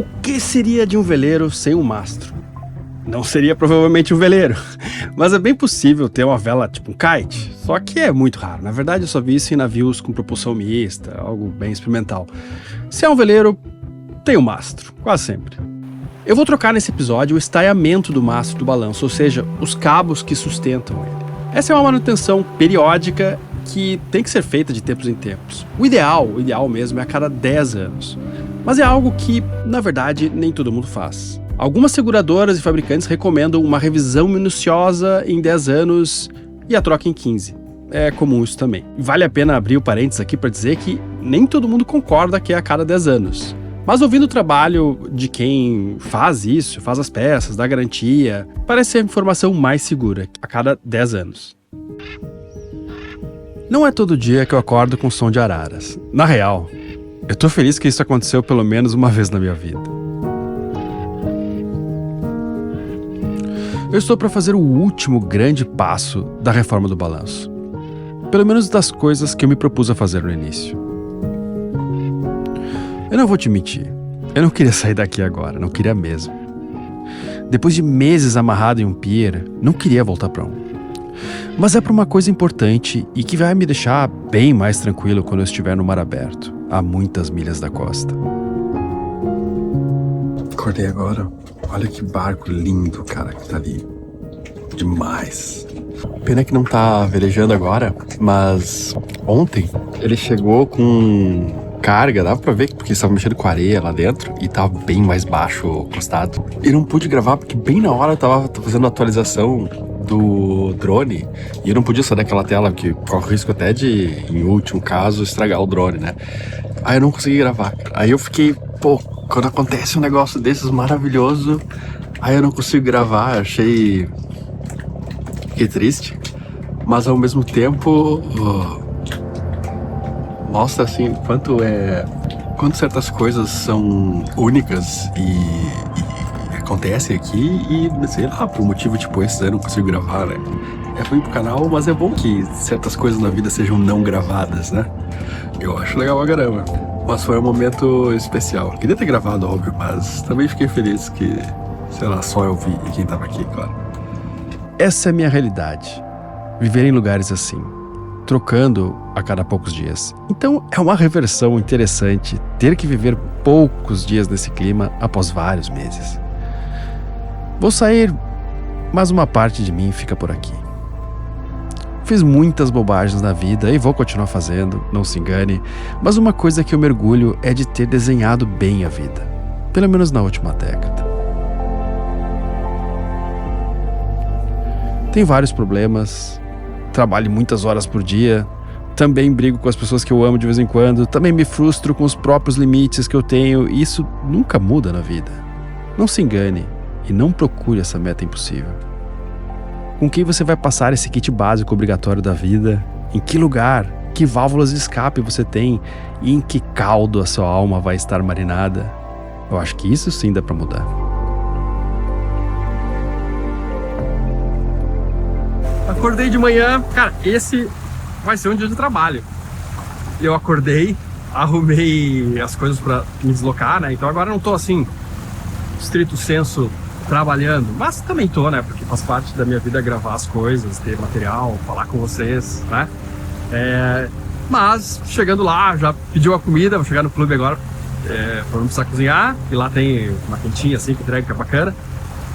O que seria de um veleiro sem um mastro? Não seria provavelmente um veleiro, mas é bem possível ter uma vela tipo um kite, só que é muito raro. Na verdade, eu só vi isso em navios com propulsão mista, algo bem experimental. Se é um veleiro, tem um mastro, quase sempre. Eu vou trocar nesse episódio o estaiamento do mastro do balanço, ou seja, os cabos que sustentam ele. Essa é uma manutenção periódica que tem que ser feita de tempos em tempos. O ideal mesmo é a cada 10 anos. Mas é algo que, na verdade, nem todo mundo faz. Algumas seguradoras e fabricantes recomendam uma revisão minuciosa em 10 anos e a troca em 15. É comum isso também. Vale a pena abrir o parênteses aqui para dizer que nem todo mundo concorda que é a cada 10 anos. Mas ouvindo o trabalho de quem faz isso, faz as peças, dá garantia, parece ser a informação mais segura, a cada 10 anos. Não é todo dia que eu acordo com som de araras. Na real, eu tô feliz que isso aconteceu pelo menos uma vez na minha vida. Eu estou para fazer o último grande passo da reforma do balanço. Pelo menos das coisas que eu me propus a fazer no início. Eu não vou te mentir, eu não queria sair daqui agora, não queria mesmo. Depois de meses amarrado em um pier, não queria voltar para um. Mas é para uma coisa importante e que vai me deixar bem mais tranquilo quando eu estiver no mar aberto, a muitas milhas da costa. Acordei agora, olha que barco lindo, cara, que tá ali. Demais. Pena que não tá velejando agora, mas ontem ele chegou com carga, dava pra ver, porque estava mexendo com areia lá dentro e tava bem mais baixo o costado. E não pude gravar porque bem na hora eu tava fazendo a atualização do drone e eu não podia sair daquela tela, porque corre o risco até de, em último caso, estragar o drone, né? Aí eu não consegui gravar. Aí eu fiquei, quando acontece um negócio desses maravilhoso, aí eu não consigo gravar, fiquei triste, mas ao mesmo tempo mostra assim quanto certas coisas são únicas e acontecem aqui e sei lá, por um motivo tipo esse eu não consigo gravar, né? É ruim pro canal, mas é bom que certas coisas na vida sejam não gravadas, né? Eu acho legal pra caramba. Mas foi um momento especial. Queria ter gravado, óbvio, mas também fiquei feliz que, sei lá, só eu vi e quem tava aqui, claro. Essa é a minha realidade. Viver em lugares assim, trocando a cada poucos dias. Então é uma reversão interessante ter que viver poucos dias nesse clima após vários meses. Vou sair, mas uma parte de mim fica por aqui. Fiz muitas bobagens na vida e vou continuar fazendo, não se engane, mas uma coisa que eu mergulho é de ter desenhado bem a vida, pelo menos na última década. Tenho vários problemas, trabalho muitas horas por dia, também brigo com as pessoas que eu amo de vez em quando, também me frustro com os próprios limites que eu tenho e isso nunca muda na vida. Não se engane e não procure essa meta impossível. Com quem você vai passar esse kit básico obrigatório da vida? Em que lugar? Que válvulas de escape você tem? E em que caldo a sua alma vai estar marinada? Eu acho que isso sim dá pra mudar. Acordei de manhã, cara, esse vai ser um dia de trabalho. Eu acordei, arrumei as coisas pra me deslocar, né? Então agora eu não tô assim, estrito senso, trabalhando, mas também tô, né? Porque faz parte da minha vida gravar as coisas, ter material, falar com vocês, né? Mas chegando lá, já pediu a comida, vou chegar no clube agora, pra não precisar cozinhar, e lá tem uma quentinha assim que entrega, que é bacana.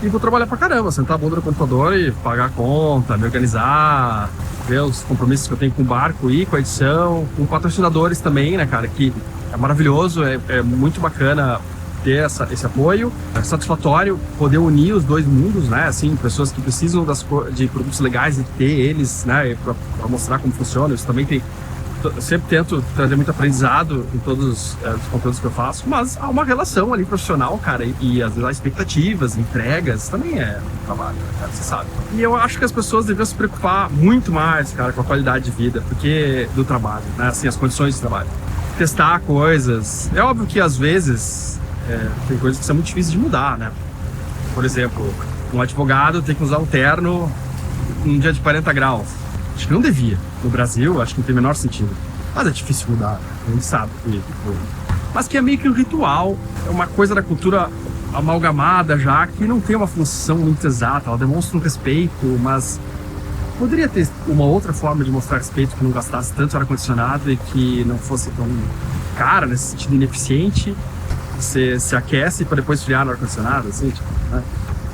E vou trabalhar pra caramba, sentar a bunda no computador e pagar a conta, me organizar, ver os compromissos que eu tenho com o barco e com a edição, com patrocinadores também, né, cara, que é maravilhoso, é muito bacana ter esse apoio, é satisfatório poder unir os dois mundos, né, assim, pessoas que precisam de produtos legais e ter eles, né, pra mostrar como funciona. Isso também tem, eu sempre tento trazer muito aprendizado em todos os conteúdos que eu faço, mas há uma relação ali profissional, cara, e às vezes há expectativas, entregas, também é um trabalho, né, cara, você sabe. E eu acho que as pessoas deveriam se preocupar muito mais, cara, com a qualidade de vida do trabalho, né, assim, as condições de trabalho. Testar coisas, é óbvio que às vezes tem coisas que são muito difíceis de mudar, né. Por exemplo, um advogado tem que usar um terno num dia de 40 graus. Acho que não devia. No Brasil, acho que não tem o menor sentido. Mas é difícil mudar, né? A gente sabe que mas que é meio que um ritual, é uma coisa da cultura amalgamada já, que não tem uma função muito exata, ela demonstra um respeito, mas poderia ter uma outra forma de mostrar respeito que não gastasse tanto ar-condicionado e que não fosse tão cara, nesse sentido ineficiente. Você se aquece para depois esfriar no ar-condicionado, assim, tipo, né?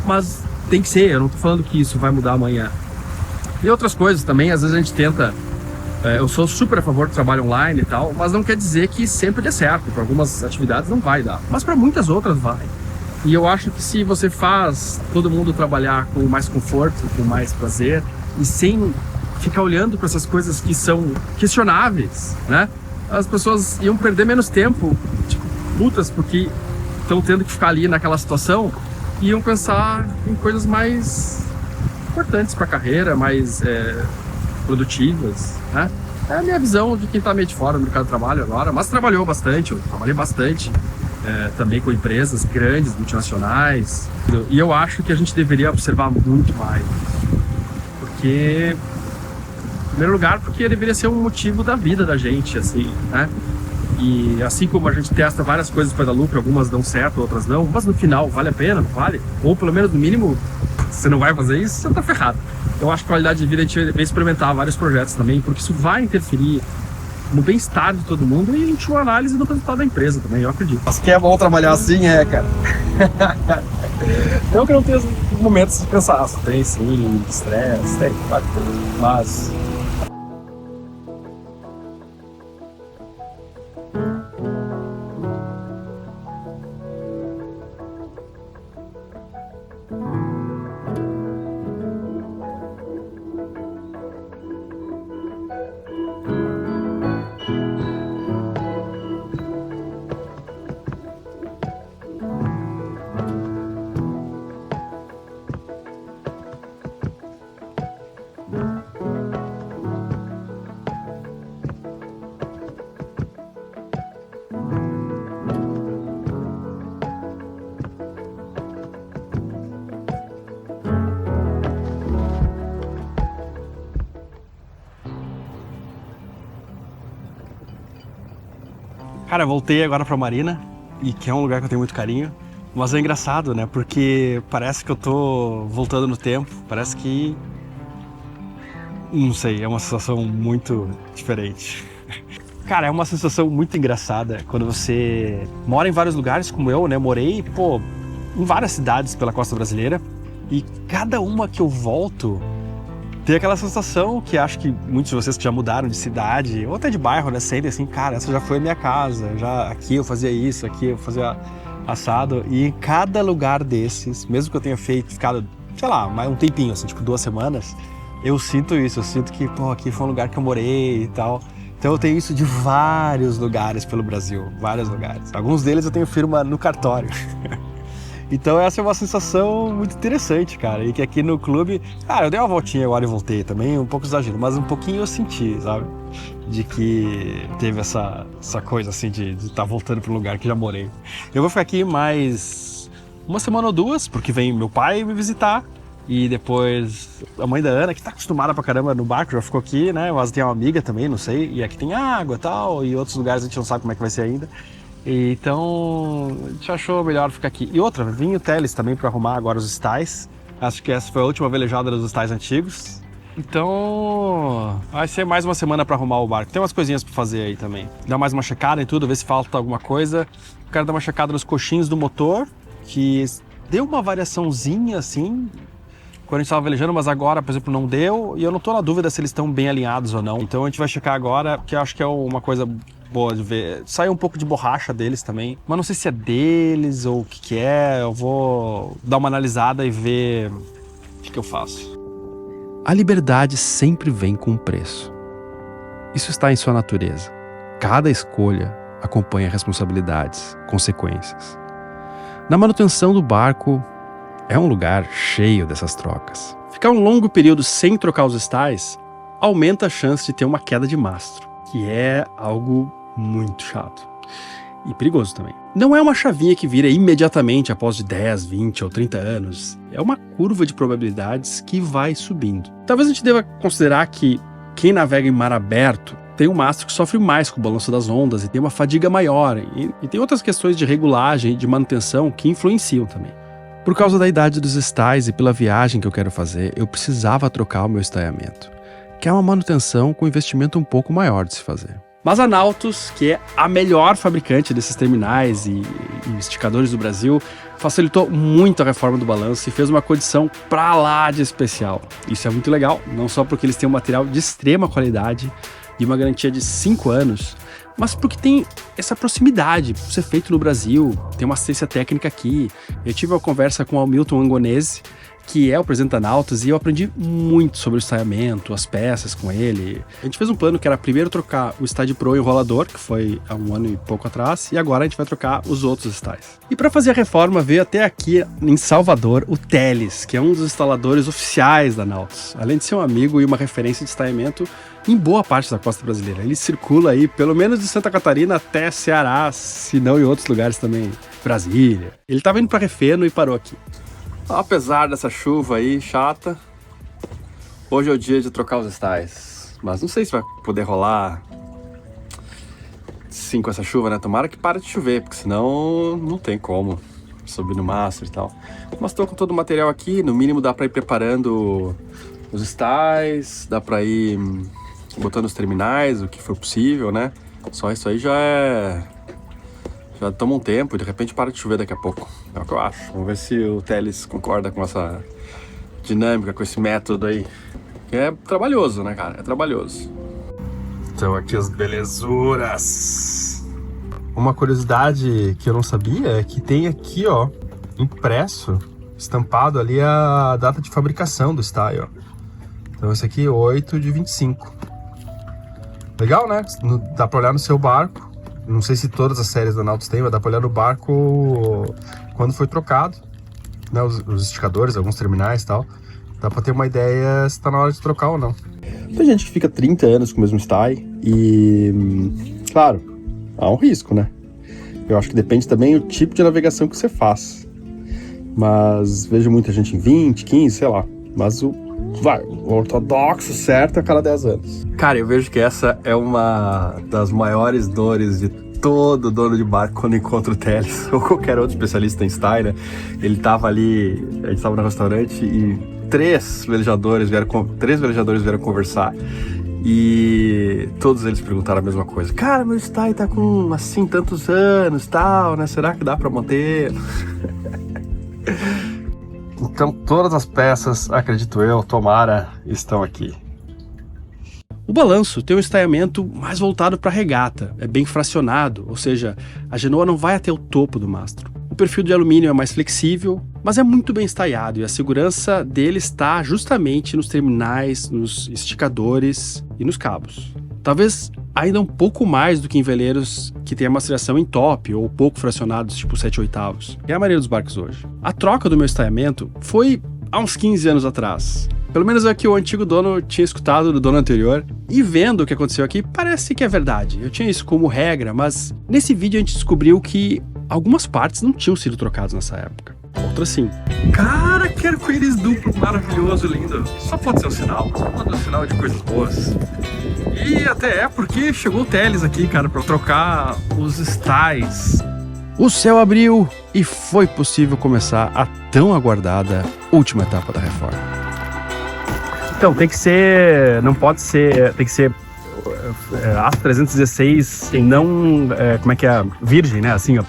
Mas tem que ser, eu não tô falando que isso vai mudar amanhã. E outras coisas também, às vezes a gente tenta... eu sou super a favor do trabalho online e tal, mas não quer dizer que sempre dê certo. Para algumas atividades não vai dar, mas para muitas outras vai. E eu acho que se você faz todo mundo trabalhar com mais conforto, com mais prazer, e sem ficar olhando para essas coisas que são questionáveis, né? As pessoas iam perder menos tempo, tipo, putas, porque estão tendo que ficar ali naquela situação, e iam pensar em coisas mais importantes para a carreira, mais produtivas, né? É a minha visão de quem está meio de fora do mercado de trabalho agora, mas trabalhou bastante, eu trabalhei bastante, também com empresas grandes, multinacionais, e eu acho que a gente deveria observar muito mais, porque, em primeiro lugar, porque deveria ser um motivo da vida da gente, assim, né? E assim como a gente testa várias coisas para dar lucro, algumas dão certo, outras não, mas no final vale a pena, não vale? Ou pelo menos no mínimo, você não vai fazer isso, você tá ferrado. Eu acho que qualidade de vida a gente vai experimentar vários projetos também, porque isso vai interferir no bem-estar de todo mundo e em última análise no resultado da empresa também, eu acredito. Mas que é bom trabalhar assim, cara. Não que não tenha momentos de cansaço, tem sim, estresse, tem, claro, mas... Cara, eu voltei agora pra Marina, e que é um lugar que eu tenho muito carinho, mas é engraçado, né? Porque parece que eu tô voltando no tempo, parece que... Não sei, é uma sensação muito diferente. Cara, é uma sensação muito engraçada quando você mora em vários lugares, como eu, né? Morei, em várias cidades pela costa brasileira, e cada uma que eu volto tem aquela sensação que acho que muitos de vocês que já mudaram de cidade, ou até de bairro, né, sentem assim, cara, essa já foi a minha casa, já aqui eu fazia isso, aqui eu fazia assado, e em cada lugar desses, mesmo que eu tenha ficado, sei lá, mais um tempinho, assim, tipo 2 semanas, eu sinto isso, eu sinto que, aqui foi um lugar que eu morei e tal. Então eu tenho isso de vários lugares pelo Brasil, vários lugares. Alguns deles eu tenho firma no cartório. Então essa é uma sensação muito interessante, cara, e que aqui no clube, cara, eu dei uma voltinha agora e voltei também, um pouco exagero, mas um pouquinho eu senti, sabe, de que teve essa coisa assim de estar voltando para um lugar que já morei. Eu vou ficar aqui mais 1 semana ou 2, porque vem meu pai me visitar, e depois a mãe da Ana, que tá acostumada pra caramba no barco, já ficou aqui, né, mas tem uma amiga também, não sei, e aqui tem água e tal, e outros lugares a gente não sabe como é que vai ser ainda. Então, a gente achou melhor ficar aqui. E outra, vim o Teles também para arrumar agora os estais. Acho que essa foi a última velejada dos estais antigos. Então, vai ser mais 1 semana para arrumar o barco. Tem umas coisinhas para fazer aí também. Dar mais uma checada em tudo, ver se falta alguma coisa. Quero dar uma checada nos coxins do motor, que deu uma variaçãozinha assim quando a gente estava velejando, mas agora, por exemplo, não deu. E eu não estou na dúvida se eles estão bem alinhados ou não. Então a gente vai checar agora, que eu acho que é uma coisa boa de ver. Saiu um pouco de borracha deles também, mas não sei se é deles ou o que é. Eu vou dar uma analisada e ver o que eu faço. A liberdade sempre vem com um preço. Isso está em sua natureza. Cada escolha acompanha responsabilidades, consequências. Na manutenção do barco, é um lugar cheio dessas trocas. Ficar um longo período sem trocar os estais aumenta a chance de ter uma queda de mastro, que é algo muito chato e perigoso também. Não é uma chavinha que vira imediatamente após de 10, 20 ou 30 anos. É uma curva de probabilidades que vai subindo. Talvez a gente deva considerar que quem navega em mar aberto tem um mastro que sofre mais com o balanço das ondas e tem uma fadiga maior. E tem outras questões de regulagem e de manutenção que influenciam também. Por causa da idade dos estais e pela viagem que eu quero fazer, eu precisava trocar o meu estaiamento, que é uma manutenção com investimento um pouco maior de se fazer. Mas a Nautos, que é a melhor fabricante desses terminais e esticadores do Brasil, facilitou muito a reforma do balanço e fez uma condição pra lá de especial. Isso é muito legal, não só porque eles têm um material de extrema qualidade e uma garantia de 5 anos, mas porque tem essa proximidade, por ser feito no Brasil, tem uma assistência técnica aqui. Eu tive uma conversa com o Hamilton Angonese, que é o presidente da Nautos, e eu aprendi muito sobre o estaiamento, as peças com ele. A gente fez um plano que era primeiro trocar o Stade Pro enrolador, que foi há 1 ano e pouco atrás, e agora a gente vai trocar os outros estais. E para fazer a reforma veio até aqui em Salvador o Teles, que é um dos instaladores oficiais da Nautos. Além de ser um amigo e uma referência de estaiamento em boa parte da costa brasileira. Ele circula aí, pelo menos de Santa Catarina até Ceará, se não em outros lugares também, Brasília. Ele estava indo para Refeno e parou aqui. Apesar dessa chuva aí chata, hoje é o dia de trocar os estais. Mas não sei se vai poder rolar sim com essa chuva, né? Tomara que pare de chover, porque senão não tem como subir no mastro e tal. Mas estou com todo o material aqui, no mínimo dá para ir preparando os estais, dá para ir botando os terminais, o que for possível, né? Só isso aí já toma um tempo e de repente para de chover daqui a pouco. É o que eu acho. Vamos ver se o Teles concorda com essa dinâmica, com esse método aí. Que é trabalhoso, né, cara? É trabalhoso. Então aqui as belezuras. Uma curiosidade que eu não sabia é que tem aqui, ó, impresso, estampado ali a data de fabricação do style, ó. Então esse aqui é 8/25. Legal, né? Dá pra olhar no seu barco. Não sei se todas as séries da Nautilus tem, mas dá pra olhar no barco quando foi trocado, né? Os esticadores, alguns terminais e tal. Dá pra ter uma ideia se tá na hora de trocar ou não. Tem gente que fica 30 anos com o mesmo style e, claro, há um risco, né? Eu acho que depende também do tipo de navegação que você faz. Mas vejo muita gente em 20, 15, sei lá. Mas o ortodoxo certo é a cada 10 anos. Cara, eu vejo que essa é uma das maiores dores de todo dono de barco quando encontra o Teles ou qualquer outro especialista em style, né? Ele tava ali, a gente tava no restaurante e 3 velejadores vieram conversar e todos eles perguntaram a mesma coisa. Cara, meu style tá com assim tantos anos, tal, né? Será que dá pra manter? Então todas as peças, acredito eu, tomara, estão aqui. O balanço tem um estaiamento mais voltado para regata, é bem fracionado, ou seja, a genoa não vai até o topo do mastro. O perfil de alumínio é mais flexível, mas é muito bem estaiado e a segurança dele está justamente nos terminais, nos esticadores e nos cabos. Talvez ainda um pouco mais do que em veleiros que tem a mastreação em top ou pouco fracionados, tipo 7/8, que é a maioria dos barcos hoje. A troca do meu estaiamento foi há uns 15 anos atrás. Pelo menos é o que o antigo dono tinha escutado do dono anterior. E vendo o que aconteceu aqui, parece que é verdade. Eu tinha isso como regra, mas nesse vídeo a gente descobriu que algumas partes não tinham sido trocadas nessa época. Outras sim. Cara, que arco-íris duplo, maravilhoso, lindo. Só pode ser um sinal. Só pode ser um sinal de coisas boas. E até é porque chegou o Teles aqui, cara, pra eu trocar os estais. O céu abriu e foi possível começar a tão aguardada última etapa da reforma. Então, tem que ser, não pode ser, tem que ser aço 316 e não, como é que é, virgem, né, assim, ó.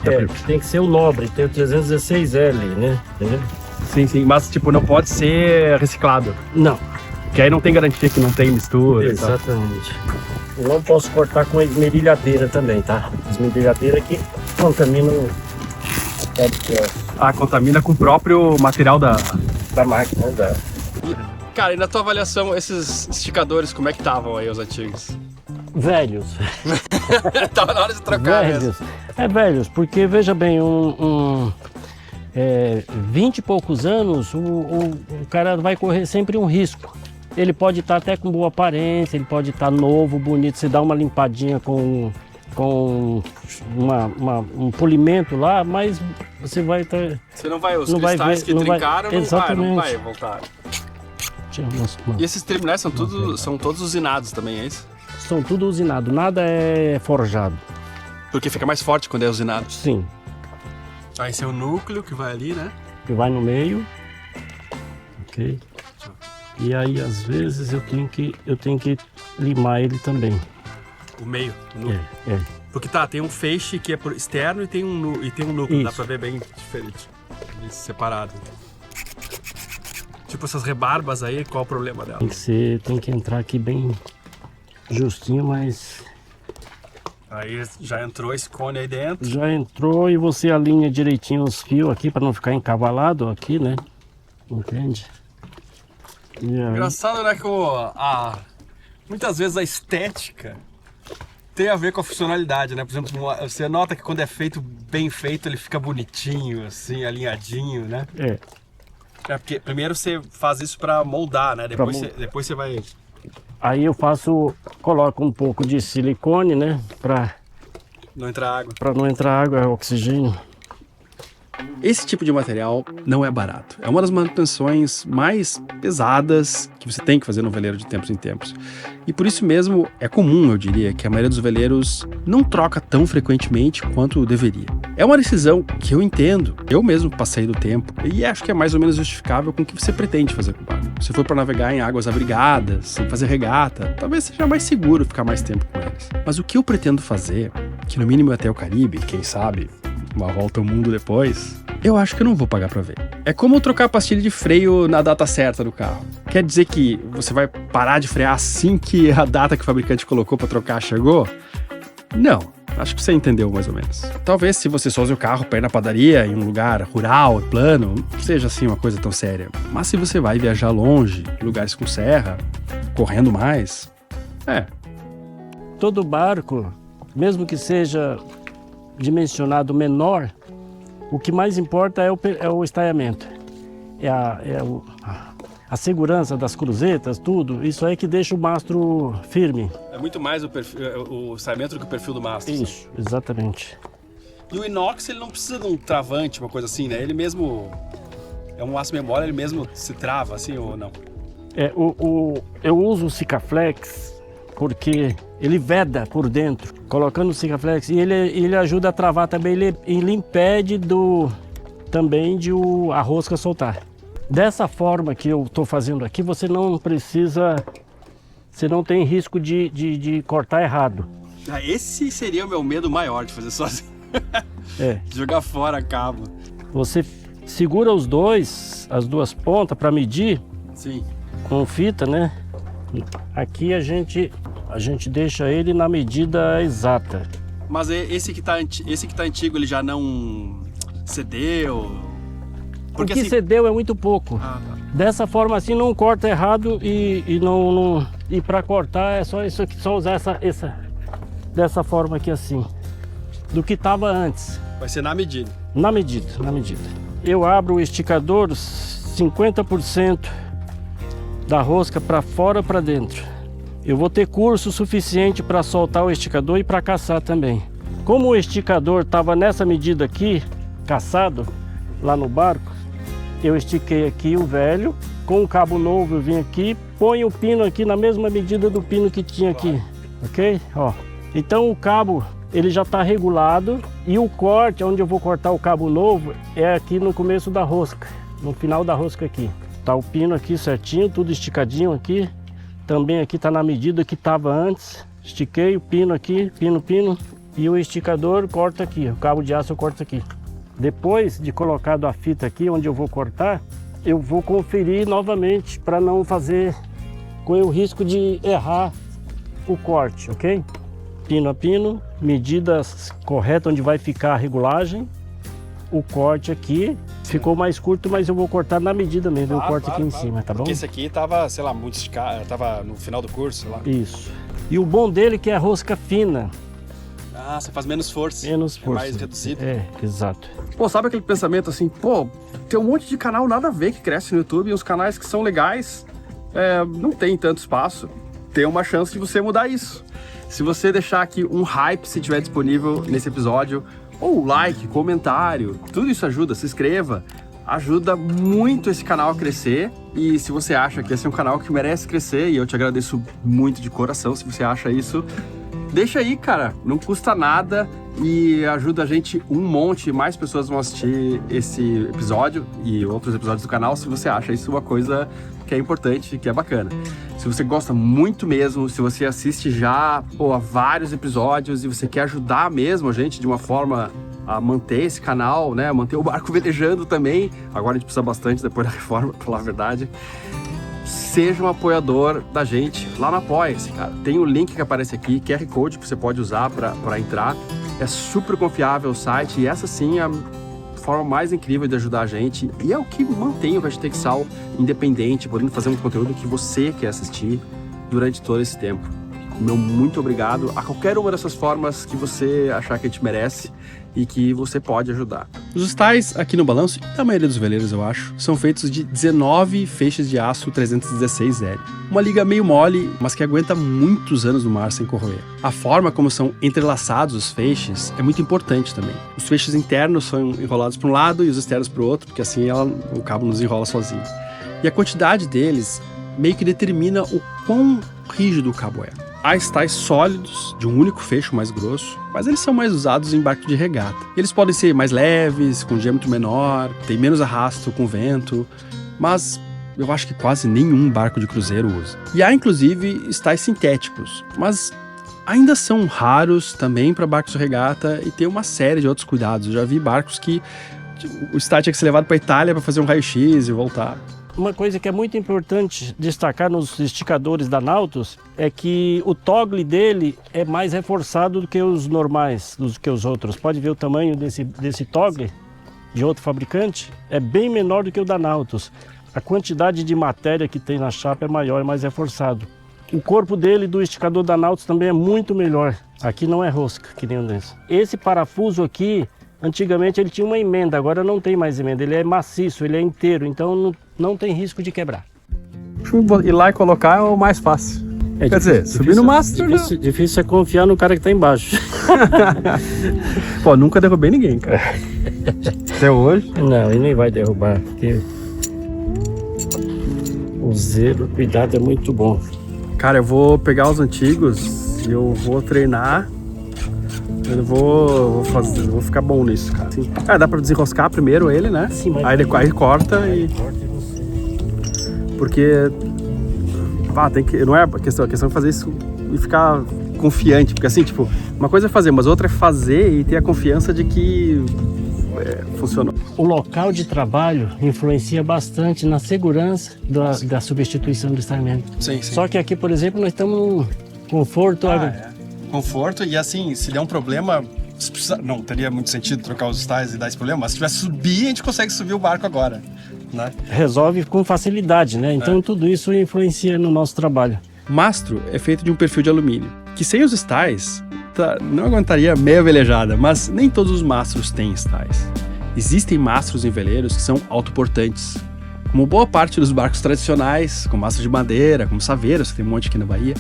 Tem que ser o nobre, tem o 316L, né, entendeu? Sim, sim, mas tipo, não pode ser reciclado. Não. Que aí não tem garantia que não tem mistura. Exatamente. Eu não posso cortar com esmerilhadeira também, tá? Esmerilhadeira que contamina o... Ah, contamina com o próprio material da máquina, né? Cara, e na tua avaliação, esses esticadores, como é que estavam aí, os antigos? Velhos. Tava na hora de trocar velhos. mesmo. Velhos, porque veja bem, 20 e poucos anos, o cara vai correr sempre um risco. Ele pode estar até com boa aparência, ele pode estar novo, bonito, você dá uma limpadinha com um polimento lá, mas você vai estar... Você não vai, os cristais que trincaram não vai voltar. E esses terminais são todos usinados também, é isso? são tudo usinado, nada é forjado. Porque fica mais forte quando é usinado. Sim, Aí esse é o núcleo que vai ali, né? que vai no meio. Ok. E aí às vezes eu tenho que limar ele também. O meio, o núcleo. É. Porque tem um feixe que é por externo e tem um núcleo. Dá Isso. pra ver bem diferente. Bem separado. Tipo essas rebarbas aí, qual o problema dela? Tem que entrar aqui bem justinho, mas Aí já entrou esse cone aí dentro. já entrou e você alinha direitinho os fios aqui para não ficar encavalado aqui, né? Entende? E aí, Engraçado, né, que muitas vezes a estética tem a ver com a funcionalidade, né? Por exemplo, você nota que quando é feito bem feito, ele fica bonitinho, assim, alinhadinho, né? É porque primeiro você faz isso para moldar, né? Depois você vai... aí eu coloco um pouco de silicone, né? Para Não entrar água. não entrar água, oxigênio. Esse tipo de material não é barato. É uma das manutenções mais pesadas que você tem que fazer no veleiro de tempos em tempos. E por isso mesmo é comum, eu diria, que a maioria dos veleiros não troca tão frequentemente quanto deveria. É uma decisão que eu entendo, eu mesmo passei do tempo, e acho que é mais ou menos justificável com o que você pretende fazer com o barco. Se for para navegar em águas abrigadas, sem fazer regata, talvez seja mais seguro ficar mais tempo com eles. Mas o que eu pretendo fazer, que no mínimo é até o Caribe, quem sabe uma volta ao mundo depois, eu acho que eu não vou pagar pra ver. É como trocar a pastilha de freio na data certa do carro. Quer dizer que você vai parar de frear assim que a data que o fabricante colocou pra trocar chegou? Não, acho que você entendeu mais ou menos. Talvez se você só use o carro perto da padaria, em um lugar rural, plano, não seja assim uma coisa tão séria. Mas se você vai viajar longe, em lugares com serra, correndo mais, Todo barco, mesmo que seja dimensionado menor, o que mais importa é o estaiamento. A segurança das cruzetas, tudo, isso aí que deixa o mastro firme. É muito mais o saimento do que o perfil do mastro. Isso, exatamente. E o inox, ele não precisa de um travante, uma coisa assim, né? Ele mesmo é um aço memória, ele mesmo se trava, assim, ou não? Eu uso o Sikaflex porque ele veda por dentro, colocando o Sikaflex, e ele ajuda a travar também, ele impede também de a rosca soltar. Dessa forma que eu estou fazendo aqui, você não tem risco de cortar errado. Esse seria o meu medo maior de fazer sozinho. Jogar fora cabo. Você segura as duas pontas para medir. Sim. Com fita, né? Aqui a gente deixa ele na medida exata. Mas esse que tá antigo, ele já não cedeu? Porque o que cedeu é muito pouco. Tá. Dessa forma assim não corta errado e não e para cortar é só isso aqui, só usar essa dessa forma aqui assim, do que estava antes. Vai ser na medida. Na medida. Eu abro o esticador 50% da rosca para fora para dentro. Eu vou ter curso suficiente para soltar o esticador e para caçar também. Como o esticador estava nessa medida aqui, caçado lá no barco, eu estiquei aqui o velho, com o cabo novo eu vim aqui, ponho o pino aqui na mesma medida do pino que tinha aqui, ok? Ó. Então o cabo ele já está regulado e o corte, onde eu vou cortar o cabo novo, é aqui no começo da rosca, no final da rosca aqui. Tá o pino aqui certinho, tudo esticadinho aqui. Também aqui tá na medida que estava antes. Estiquei o pino aqui, pino. E o esticador corta aqui, o cabo de aço eu corto aqui. Depois de colocado a fita aqui, onde eu vou cortar, eu vou conferir novamente para não correr o risco de errar o corte, ok? Pino a pino, medidas corretas onde vai ficar a regulagem. O corte aqui ficou mais curto, mas eu vou cortar na medida mesmo, eu corto aqui em cima, tá bom? Porque esse aqui tava, sei lá, muito esticado, tava no final do curso, sei lá. Isso. E o bom dele é que é a rosca fina. Ah, você faz menos força. Menos força. É mais reduzido. Exato. Pô, sabe aquele pensamento assim, tem um monte de canal nada a ver que cresce no YouTube, e os canais que são legais não tem tanto espaço. Tem uma chance de você mudar isso. Se você deixar aqui um hype, se tiver disponível nesse episódio, ou like, comentário, tudo isso ajuda, se inscreva. ajuda muito esse canal a crescer. E se você acha que esse é um canal que merece crescer, e eu te agradeço muito de coração se você acha isso, deixa aí, cara, não custa nada e ajuda a gente um monte. Mais pessoas vão assistir esse episódio e outros episódios do canal se você acha isso uma coisa que é importante, que é bacana. Se você gosta muito mesmo, se você assiste já a vários episódios e você quer ajudar mesmo a gente de uma forma a manter esse canal, né, manter o barco velejando também, agora a gente precisa bastante depois da reforma, pra falar a verdade, seja um apoiador da gente lá no Apoia-se, cara. Tem o link que aparece aqui, QR Code, que você pode usar para entrar. É super confiável o site e essa sim é a forma mais incrível de ajudar a gente e é o que mantém o Hashtag Sal independente, podendo fazer um conteúdo que você quer assistir durante todo esse tempo. Meu muito obrigado a qualquer uma dessas formas que você achar que a gente merece e que você pode ajudar. Os styles aqui no balanço, e da maioria dos veleiros eu acho, são feitos de 19 feixes de aço 316L. Uma liga meio mole, mas que aguenta muitos anos no mar sem corroer. A forma como são entrelaçados os feixes é muito importante também. Os feixes internos são enrolados para um lado e os externos para o outro, porque assim o cabo não desenrola sozinho. E a quantidade deles meio que determina o quão rígido o cabo é. Há styles sólidos, de um único fecho mais grosso, mas eles são mais usados em barco de regata. Eles podem ser mais leves, com diâmetro menor, tem menos arrasto com vento, mas eu acho que quase nenhum barco de cruzeiro usa. E há inclusive styles sintéticos, mas ainda são raros também para barcos de regata e tem uma série de outros cuidados. Eu já vi barcos que o style tinha que ser levado para a Itália para fazer um raio-x e voltar. Uma coisa que é muito importante destacar nos esticadores da Nautilus é que o toggle dele é mais reforçado do que os normais, do que os outros. Pode ver o tamanho desse toggle de outro fabricante, é bem menor do que o da Nautilus. A quantidade de matéria que tem na chapa é maior, é mais reforçado. O corpo dele do esticador da Nautilus também é muito melhor. Aqui não é rosca, que nem o desse. Esse parafuso aqui, antigamente ele tinha uma emenda, agora não tem mais emenda. Ele é maciço, ele é inteiro, então não tem risco de quebrar. Ir lá e colocar é o mais fácil. Quer dizer, subir no mastro... Difícil é confiar no cara que tá embaixo. Pô, nunca derrubei ninguém, cara. Até hoje. Não, ele nem vai derrubar, porque o zelo, o cuidado é muito bom. Cara, eu vou pegar os antigos e eu vou treinar. Eu vou ficar bom nisso, cara. Sim. Dá pra desenroscar primeiro ele, né? Sim, mas aí corta e... Porque... tem que... Não é a questão é fazer isso e ficar confiante. Porque assim, tipo, uma coisa é fazer, mas outra é fazer e ter a confiança de que funcionou. O local de trabalho influencia bastante na segurança da substituição do estamento. Sim. Só que aqui, por exemplo, nós estamos num conforto... Conforto e assim, se der um problema, não teria muito sentido trocar os styles e dar esse problema, mas se tiver subir, a gente consegue subir o barco agora, né? Resolve com facilidade, né? Então tudo isso influencia no nosso trabalho. O mastro é feito de um perfil de alumínio, que sem os styles não aguentaria meia velejada, mas nem todos os mastros têm styles. Existem mastros em veleiros que são autoportantes, como boa parte dos barcos tradicionais, com mastro de madeira, como Saveiros, que tem um monte aqui na Bahia,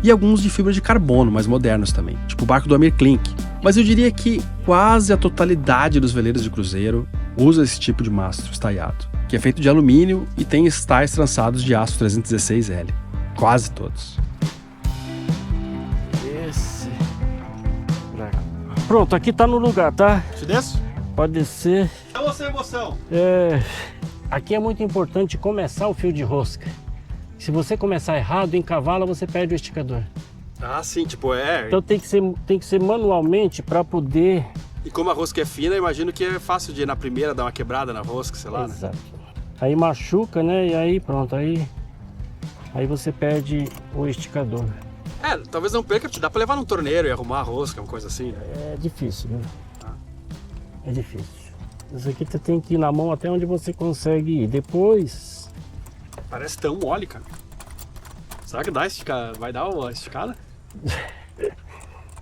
e alguns de fibra de carbono, mais modernos também, tipo o barco do Amir Klink. Mas eu diria que quase a totalidade dos veleiros de cruzeiro usa esse tipo de mastro estaiado, que é feito de alumínio e tem estais trançados de aço 316L. Quase todos. Esse... Pronto, aqui tá no lugar, tá? Te desço? Pode descer. É você, emoção! Aqui é muito importante começar o fio de rosca. Se você começar errado, em cavala, você perde o esticador. Ah, sim, tipo, Então tem que ser manualmente para poder... E como a rosca é fina, eu imagino que é fácil de ir na primeira dar uma quebrada na rosca, sei lá, Exato. Né? Aí machuca, né? E aí pronto, aí você perde o esticador. Talvez não perca, dá pra levar num torneiro e arrumar a rosca, uma coisa assim, né? É difícil, né? É difícil. Isso aqui você tem que ir na mão até onde você consegue ir. Depois... Parece tão mole, cara. Será que vai dar uma esticada?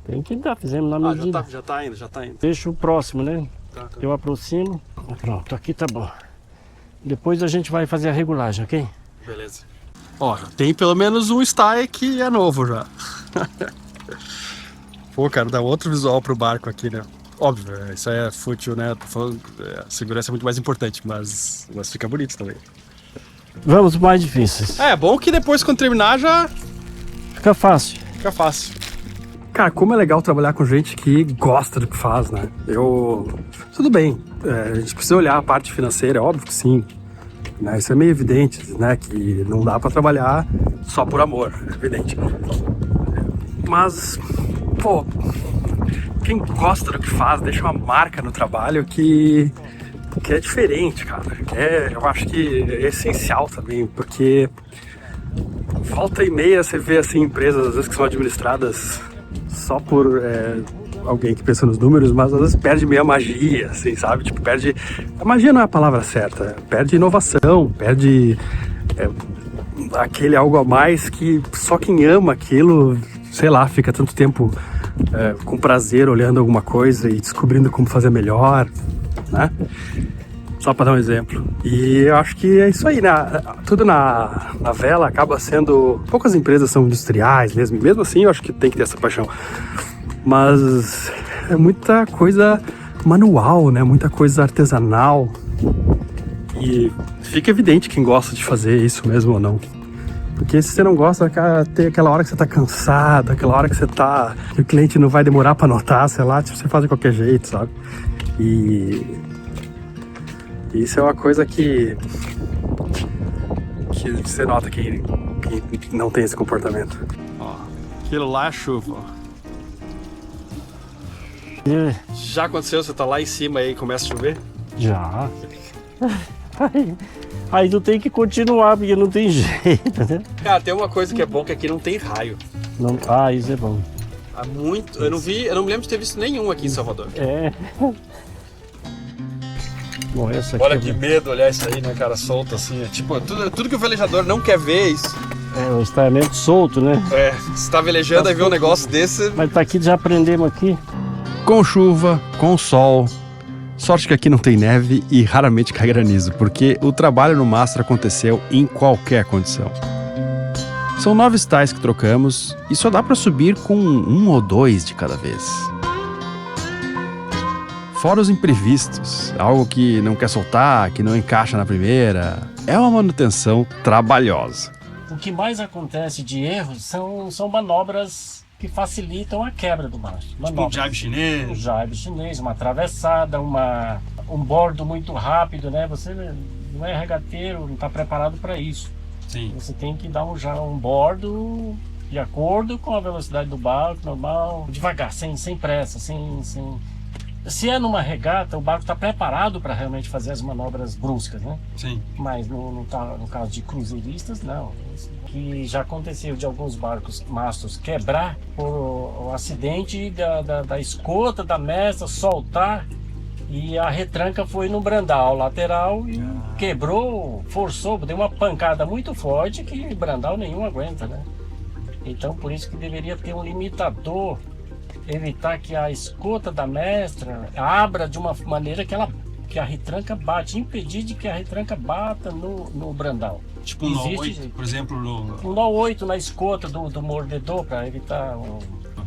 Tem que dar, fizemos na medida. Já tá indo. Deixa o próximo, né? Tá. Eu aproximo. Pronto, aqui tá bom. Depois a gente vai fazer a regulagem, ok? Beleza. Ó, tem pelo menos um style que é novo já. Pô, cara, dá outro visual pro barco aqui, né? Óbvio, isso é fútil, né? Tô falando, a segurança é muito mais importante, mas fica bonito também. Vamos pro mais difíceis. É bom que depois, quando terminar, já Fica fácil. fica fácil. Cara, como é legal trabalhar com gente que gosta do que faz, né? Tudo bem, a gente precisa olhar a parte financeira, é óbvio que sim. Né? Isso é meio evidente, né? Que não dá pra trabalhar só por amor, é evidente. Mas, pô, quem gosta do que faz, deixa uma marca no trabalho que é diferente, cara. Eu acho que é essencial também, porque volta e meia você vê assim empresas às vezes que são administradas só por alguém que pensa nos números, mas às vezes perde meio a magia, assim, sabe? Tipo, perde... A magia não é a palavra certa. Perde inovação, perde aquele algo a mais que só quem ama aquilo, sei lá, fica tanto tempo com prazer olhando alguma coisa e descobrindo como fazer melhor, né? Só para dar um exemplo. E eu acho que é isso aí, né? Tudo na vela acaba sendo... Poucas empresas são industriais mesmo assim eu acho que tem que ter essa paixão. Mas é muita coisa manual, né? Muita coisa artesanal. E fica evidente quem gosta de fazer isso mesmo ou não. Porque se você não gosta, tem aquela hora que você tá cansado, aquela hora que você tá... que o cliente não vai demorar pra notar, sei lá, tipo, você faz de qualquer jeito, sabe? E isso é uma coisa que você nota que não tem esse comportamento. Ó, aquilo lá é chuva, ó. Já aconteceu, você tá lá em cima e começa a chover? Já. Aí tu tem que continuar, porque não tem jeito, né? Cara, tem uma coisa que é bom, que aqui não tem raio. Não... isso é bom. Há muito... Eu não me lembro de ter visto nenhum aqui em Salvador. É. Bom, essa aqui Olha que medo olhar isso aí, né, cara, solto assim. É tipo, tudo que o velejador não quer ver é isso. É um estamento solto, né? É, você tá velejando e vê um negócio desse... Mas tá aqui, já aprendemos aqui. Com chuva, com sol. Sorte que aqui não tem neve e raramente cai granizo, porque o trabalho no mastro aconteceu em qualquer condição. São 9 estais que trocamos e só dá para subir com 1 ou 2 de cada vez. Fora os imprevistos, algo que não quer soltar, que não encaixa na primeira. É uma manutenção trabalhosa. O que mais acontece de erros são manobras que facilitam a quebra do mastro. Tipo um jibe chinês. Um jibe chinês, uma atravessada, um bordo muito rápido, né? Você não é regateiro, não está preparado para isso. Sim. Você tem que dar um bordo de acordo com a velocidade do barco, normal, devagar, sem pressa, Se é numa regata, o barco está preparado para realmente fazer as manobras bruscas, né? Sim. Mas no caso de cruzeiristas, não. Que já aconteceu de alguns mastros quebrar por o acidente da escota da mestra soltar e a retranca foi no brandal lateral e quebrou, forçou, deu uma pancada muito forte que brandal nenhum aguenta, né? Então por isso que deveria ter um limitador, evitar que a escota da mestra abra de uma maneira que a retranca bate, impedir de que a retranca bata no brandal. Tipo um nó 8, por exemplo, um nó 8 na escota do mordedor para evitar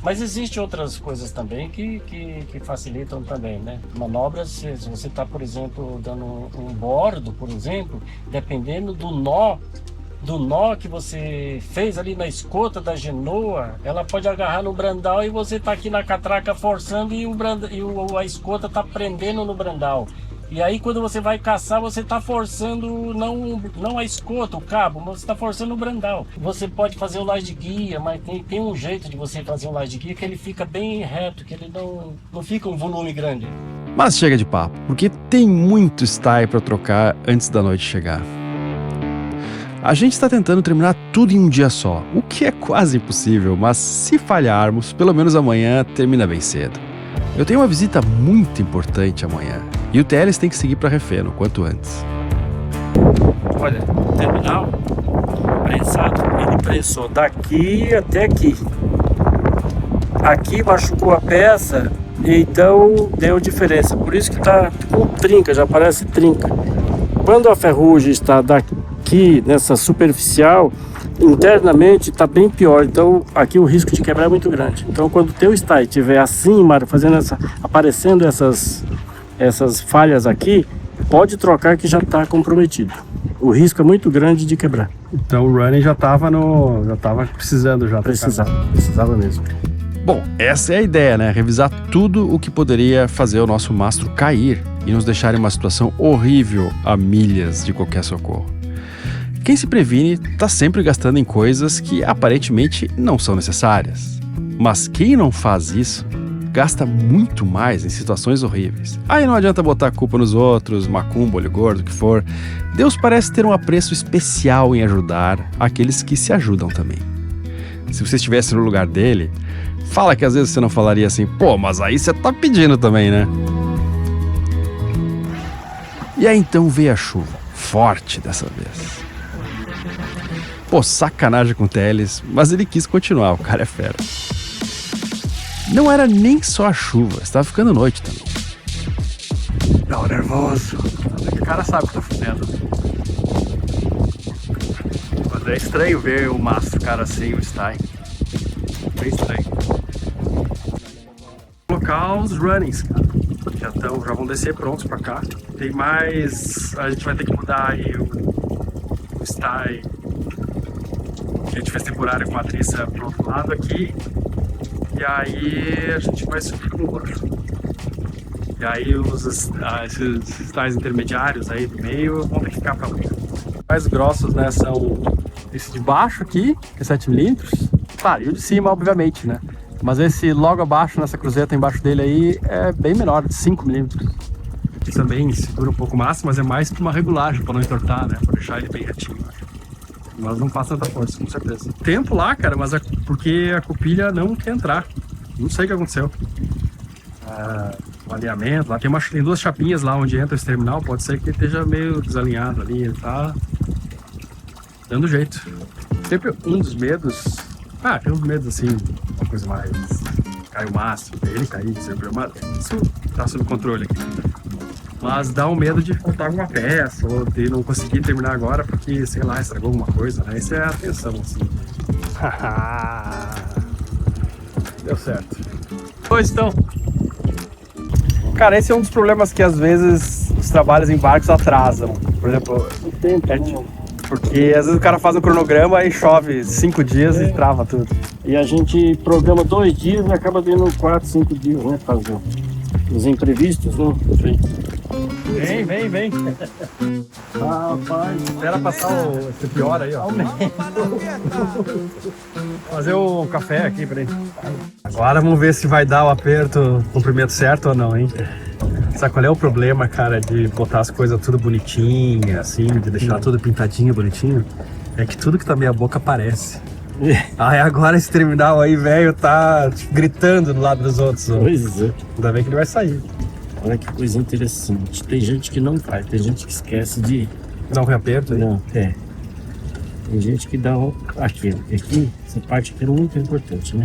Mas existem outras coisas também que facilitam também, né? Manobras, se você está, por exemplo, dando um bordo, por exemplo, dependendo do nó que você fez ali na escota da genoa, ela pode agarrar no brandal e você tá aqui na catraca forçando e a escota tá prendendo no brandal. E aí quando você vai caçar, você tá forçando não a escota, o cabo, mas você tá forçando o brandal. Você pode fazer o laje de guia, mas tem um jeito de você fazer um laje de guia que ele fica bem reto, que ele não fica um volume grande. Mas chega de papo, porque tem muito style para trocar antes da noite chegar. A gente está tentando terminar tudo em um dia só, o que é quase impossível, mas se falharmos, pelo menos amanhã termina bem cedo. Eu tenho uma visita muito importante amanhã e o Teles tem que seguir para Refeno quanto antes. Olha, o terminal prensado, ele prensou daqui até aqui. Aqui machucou a peça, então deu diferença, por isso que tá com trinca, já parece trinca. Quando a ferrugem está daqui nessa superficial, internamente está bem pior, então aqui o risco de quebrar é muito grande. Então quando o teu stay estiver assim, Mário, aparecendo essas falhas aqui, pode trocar que já está comprometido. O risco é muito grande de quebrar. Então o running já tava precisando já. Precisava mesmo. Bom, essa é a ideia, né? Revisar tudo o que poderia fazer o nosso mastro cair e nos deixar em uma situação horrível a milhas de qualquer socorro. Quem se previne está sempre gastando em coisas que aparentemente não são necessárias. Mas quem não faz isso gasta muito mais em situações horríveis. Aí não adianta botar a culpa nos outros, macumba, olho gordo, o que for. Deus parece ter um apreço especial em ajudar aqueles que se ajudam também. Se você estivesse no lugar dele, fala que às vezes você não falaria assim, pô, mas aí você tá pedindo também, né? E aí então veio a chuva, forte dessa vez. Pô, sacanagem com o Teles, mas ele quis continuar, o cara é fera. Não era nem só a chuva, estava ficando noite também. Não, nervoso. O cara sabe o que tá fazendo. Mas é estranho ver o mastro, cara, assim, o Stein. Bem estranho. Vou colocar os runnings, cara. Já vão descer prontos pra cá. Tem mais... A gente vai ter que mudar aí o Stein. A gente fez temporário com a Matriça pro outro lado aqui. E aí a gente vai subir no outro. E aí esses tais intermediários aí do meio vão ter que ficar pra lá. Mais grossos, né, são esse de baixo aqui, que é 7mm. Claro, e o de cima, obviamente, né? Mas esse logo abaixo, nessa cruzeta embaixo dele aí, é bem menor, de 5mm. Aqui também segura um pouco mais, mas é mais que uma regulagem pra não entortar, né? Pra deixar ele bem retinho. Mas não faz tanta força, com certeza. Tempo lá, cara, mas é porque a copilha não quer entrar. Não sei o que aconteceu. O alinhamento, lá tem duas chapinhas lá onde entra esse terminal. Pode ser que ele esteja meio desalinhado ali. Ele tá dando jeito. Sempre um dos medos. Tem uns medos assim, uma coisa mais. Caiu o mastro, ele cair, isso tá sob controle aqui. Mas dá um medo de faltar alguma peça ou de não conseguir terminar agora porque, sei lá, estragou alguma coisa, né? Essa é a atenção, assim. Deu certo. Pois então. Cara, esse é um dos problemas que às vezes os trabalhos em barcos atrasam. Por exemplo, O tempo, porque às vezes o cara faz um cronograma e chove 5 dias e trava tudo. E a gente programa 2 dias e acaba tendo 4, 5 dias, né? Fazer os imprevistos, né? Vem. Rapaz, Espera passar esse pior aí, ó. Fazer o café aqui, peraí. Agora vamos ver se vai dar o aperto, o comprimento certo ou não, hein? Sabe qual é o problema, cara, de botar as coisas tudo bonitinha, assim, de deixar tudo pintadinho, bonitinho? É que tudo que tá meia boca aparece. Aí agora esse terminal aí, velho, tá gritando do lado dos outros. Ó. Pois é. Ainda bem que ele vai sair. Olha que coisa interessante. Tem gente que não faz, tem gente que esquece de... Dá um reaperto aí? Não, Tem gente que dá aqui, essa parte aqui é muito importante, né?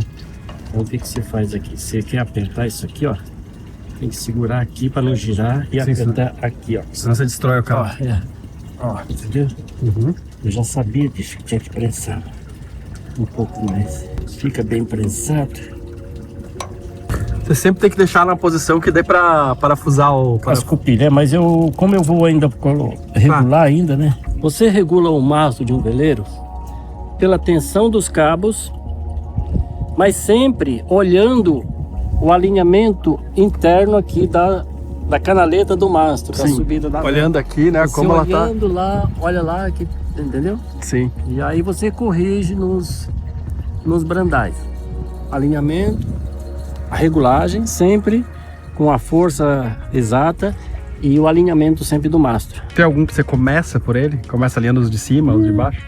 Então o que você faz aqui? Você quer apertar isso aqui, ó. Tem que segurar aqui para não girar e apertar aqui, ó. Senão você destrói o carro. Ó, entendeu? Uhum. Eu já sabia disso, que tinha que prensar um pouco mais. Fica bem prensado. Você sempre tem que deixar na posição que dê pra parafusar o... As copilhas, mas como eu vou ainda regular ainda, né? Você regula o mastro de um veleiro pela tensão dos cabos, mas sempre olhando o alinhamento interno aqui da canaleta do mastro, da subida da... Olhando aqui, né, Você como ela tá... olhando lá, olha lá, aqui, entendeu? Sim. E aí você corrige nos brandais. Alinhamento, a regulagem sempre com a força exata e o alinhamento sempre do mastro. Tem algum que você começa por ele? Começa alinhando os de cima, os de baixo?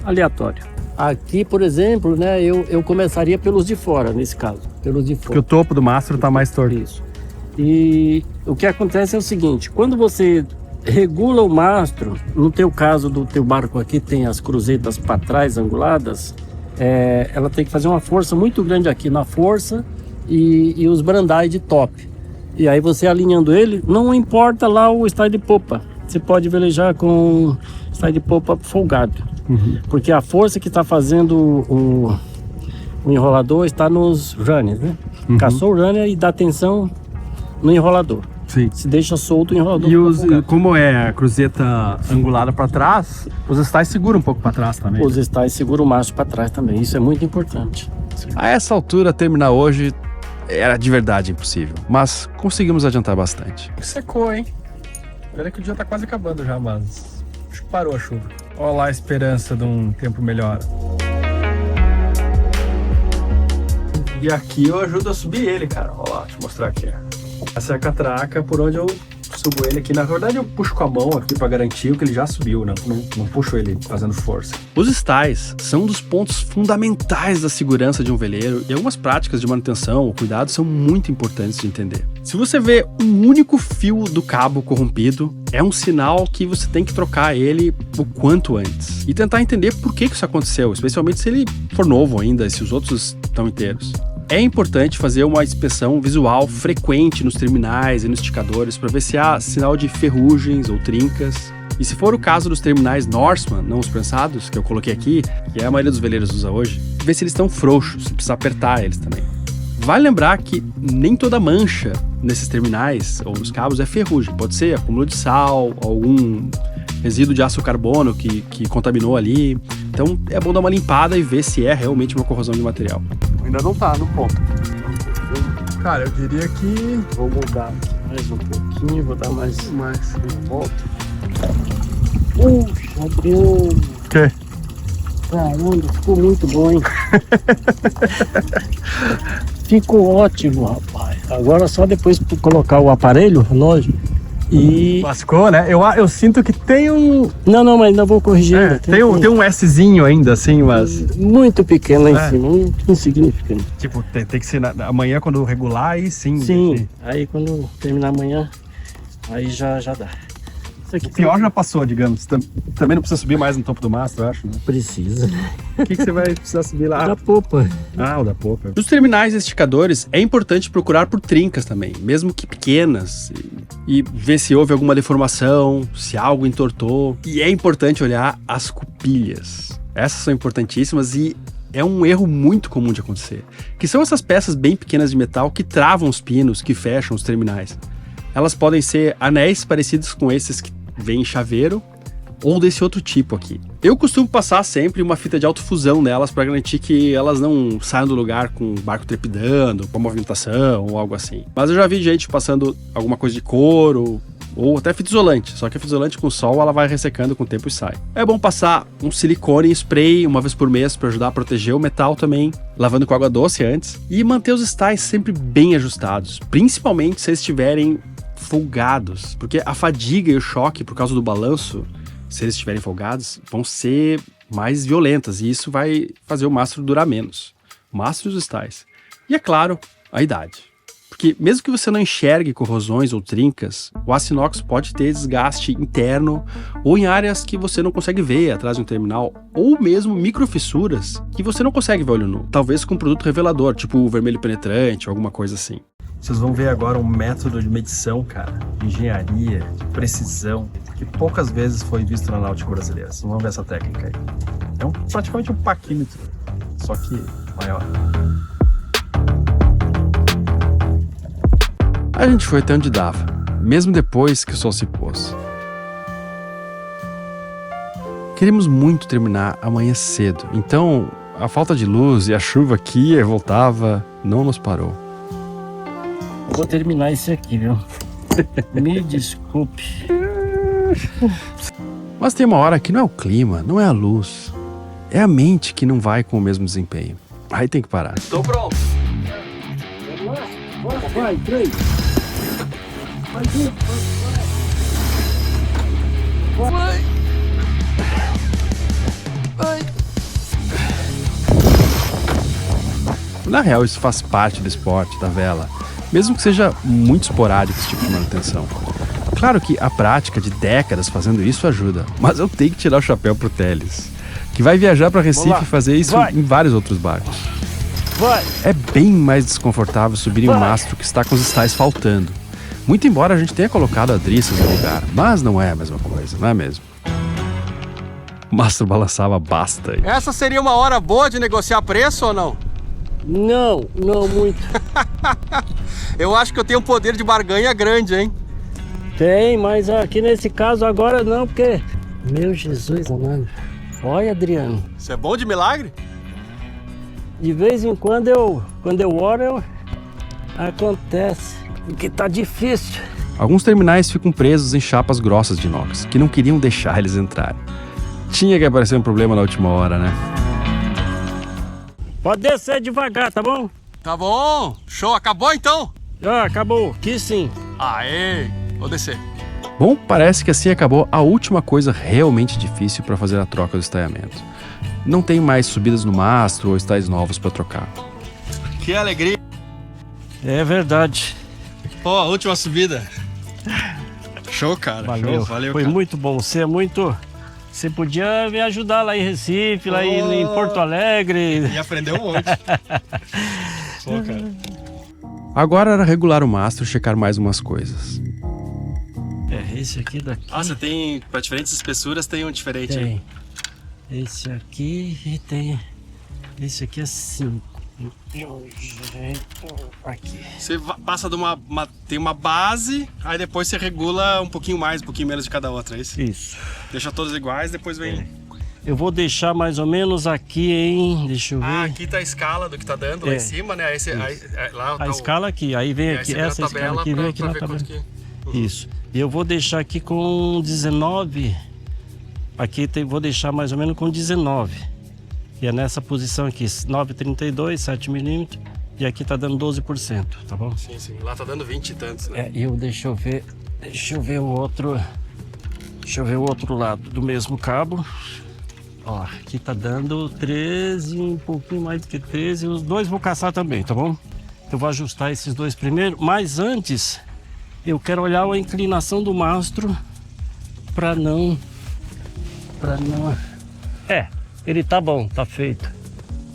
Aleatório. Aqui, por exemplo, né, eu começaria pelos de fora, nesse caso. Pelos de fora. Porque o topo do mastro tá mais torto. Isso. E o que acontece é o seguinte, quando você regula o mastro, no teu caso do teu barco aqui tem as cruzetas para trás anguladas, ela tem que fazer uma força muito grande aqui na força e os brandais de top. E aí você alinhando ele, não importa lá o style de popa, você pode velejar com style de popa folgado. Porque a força que está fazendo o enrolador está nos runners, né? Caçou o runner e dá tensão no enrolador. Sim. Se deixa solto o enrolador. E como é a cruzeta angulada para trás, os styles seguram um pouco para trás também. Os styles seguram o macho para trás também. Isso é muito importante. A essa altura, terminar hoje era de verdade impossível, mas conseguimos adiantar bastante. Secou, hein? Olha que o dia tá quase acabando já, mas acho que parou a chuva. Olha lá a esperança de um tempo melhor. E aqui eu ajudo a subir ele, cara. Olha lá, deixa eu mostrar aqui. Essa é a catraca por onde eu subo ele aqui. Na verdade eu puxo com a mão aqui pra garantir que ele já subiu, né? Não puxo ele fazendo força. Os styles são um dos pontos fundamentais da segurança de um veleiro e algumas práticas de manutenção ou cuidado são muito importantes de entender. Se você vê um único fio do cabo corrompido, é um sinal que você tem que trocar ele o quanto antes e tentar entender por que isso aconteceu, especialmente se ele for novo ainda e se os outros estão inteiros. É importante fazer uma inspeção visual frequente nos terminais e nos esticadores para ver se há sinal de ferrugens ou trincas. E se for o caso dos terminais Norseman, não os prensados, que eu coloquei aqui, que a maioria dos veleiros usa hoje, ver se eles estão frouxos, se precisa apertar eles também. Vale lembrar que nem toda mancha nesses terminais ou nos cabos é ferrugem, pode ser acúmulo de sal, algum resíduo de aço carbono que contaminou ali. Então é bom dar uma limpada e ver se é realmente uma corrosão de material. Ainda não tá no ponto. Cara, eu diria que... Vou mudar mais um pouquinho, vou dar mais uma volta. Puxa, Deus! O quê? Caramba, ficou muito bom, hein? Ficou ótimo, rapaz. Agora só depois colocar o aparelho, relógio, e... Lascou, né? Eu sinto que tem um... Não, mas ainda vou corrigir. É, tem um Szinho ainda, assim, mas... Muito pequeno lá em cima, muito insignificante. Tipo, tem que ser amanhã quando regular, aí sim. Sim, aí quando terminar amanhã, aí já dá. Isso aqui O pior já passou, digamos. Também não precisa subir mais no topo do mastro, eu acho, né? precisa. O que você vai precisar subir lá? Da popa. Ah, o da popa. Nos terminais e esticadores é importante procurar por trincas também, mesmo que pequenas, e ver se houve alguma deformação, se algo entortou. E é importante olhar as cupilhas. Essas são importantíssimas e é um erro muito comum de acontecer, que são essas peças bem pequenas de metal que travam os pinos, que fecham os terminais. Elas podem ser anéis parecidos com esses que vêm em chaveiro, ou desse outro tipo aqui. Eu costumo passar sempre uma fita de autofusão nelas para garantir que elas não saiam do lugar com o barco trepidando, com a movimentação ou algo assim. Mas eu já vi gente passando alguma coisa de couro ou até fita isolante, só que a fita isolante com sol ela vai ressecando com o tempo e sai. É bom passar um silicone em spray uma vez por mês para ajudar a proteger o metal também, lavando com água doce antes, e manter os styles sempre bem ajustados, principalmente se eles estiverem folgados, porque a fadiga e o choque por causa do balanço, se eles estiverem folgados, vão ser mais violentas e isso vai fazer o mastro durar menos. O mastro e os styles. E é claro, a idade. Porque mesmo que você não enxergue corrosões ou trincas, o aço inox pode ter desgaste interno ou em áreas que você não consegue ver atrás de um terminal, ou mesmo microfissuras que você não consegue ver olho nu. Talvez com um produto revelador, tipo o vermelho penetrante ou alguma coisa assim. Vocês vão ver agora um método de medição, cara, de engenharia, de precisão, que poucas vezes foi visto na náutica brasileira. Vocês vão ver essa técnica aí. É praticamente um paquímetro, só que maior. A gente foi até onde dava, mesmo depois que o sol se pôs. Queríamos muito terminar amanhã cedo, então a falta de luz e a chuva que ia e voltava não nos parou. Vou terminar esse aqui, viu? Me desculpe. Mas tem uma hora que não é o clima, não é a luz. É a mente que não vai com o mesmo desempenho. Aí tem que parar. Tô pronto. Vamos lá, vai, 3. Mais um, vai. Na real, isso faz parte do esporte, da vela. Mesmo que seja muito esporádico esse tipo de manutenção. Claro que a prática de décadas fazendo isso ajuda, mas eu tenho que tirar o chapéu pro Teles, que vai viajar para Recife e fazer isso em vários outros barcos. É bem mais desconfortável subir em um mastro que está com os styles faltando, Muito embora a gente tenha colocado adriças no lugar, mas não é a mesma coisa, não é mesmo? O mastro balançava bastante. Essa seria uma hora boa de negociar preço ou não? Não muito. Eu acho que eu tenho um poder de barganha grande, hein? Tem, mas aqui nesse caso agora não, porque... Meu Jesus amado. Olha, Adriano. Isso é bom de milagre? De vez em quando quando eu oro, acontece. Porque tá difícil. Alguns terminais ficam presos em chapas grossas de inox, que não queriam deixar eles entrarem. Tinha que aparecer um problema na última hora, né? Pode descer devagar, tá bom? Tá bom. Show. Acabou então? Ah, acabou. Aqui sim. Aê. Vou descer. Bom, parece que assim acabou a última coisa realmente difícil para fazer a troca do estaiamento. Não tem mais subidas no mastro ou estais novos para trocar. Que alegria. É verdade. Pô, a última subida. Show, cara. Valeu. Show. Valeu, Foi cara. muito bom. Você podia me ajudar lá em Recife, lá em Porto Alegre. E aprendeu um monte. Pô, cara. Agora era regular o mastro e checar mais umas coisas. É, esse aqui daqui. Ah, você tem, para diferentes espessuras, tem um diferente aí. Tem. Esse aqui e tem. Esse aqui é 5. Aqui. Você passa de tem uma base, aí depois você regula um pouquinho mais, um pouquinho menos de cada outra, é isso? Isso. Deixa todas iguais, depois vem... Eu vou deixar mais ou menos aqui em... Deixa eu ver. Ah, aqui tá a escala do que tá dando lá É. em cima, né? Aí lá tá A escala aqui, aí vem aí aqui, você vê a essa escala tabela aqui vem aqui pra na ver tabela. quanto que... Isso. E eu vou deixar aqui com 19. Aqui vou deixar mais ou menos com 19. E é nessa posição aqui, 9,32, 7 milímetros. E aqui tá dando 12%, tá bom? Sim, sim. Lá tá dando 20 e tantos, né? Deixa eu ver o outro. Deixa eu ver o outro lado do mesmo cabo. Ó, aqui tá dando 13, um pouquinho mais do que 13. Os dois vou caçar também, tá bom? Eu vou ajustar esses dois primeiro, mas antes eu quero olhar a inclinação do mastro para não. Ele tá bom, tá feito.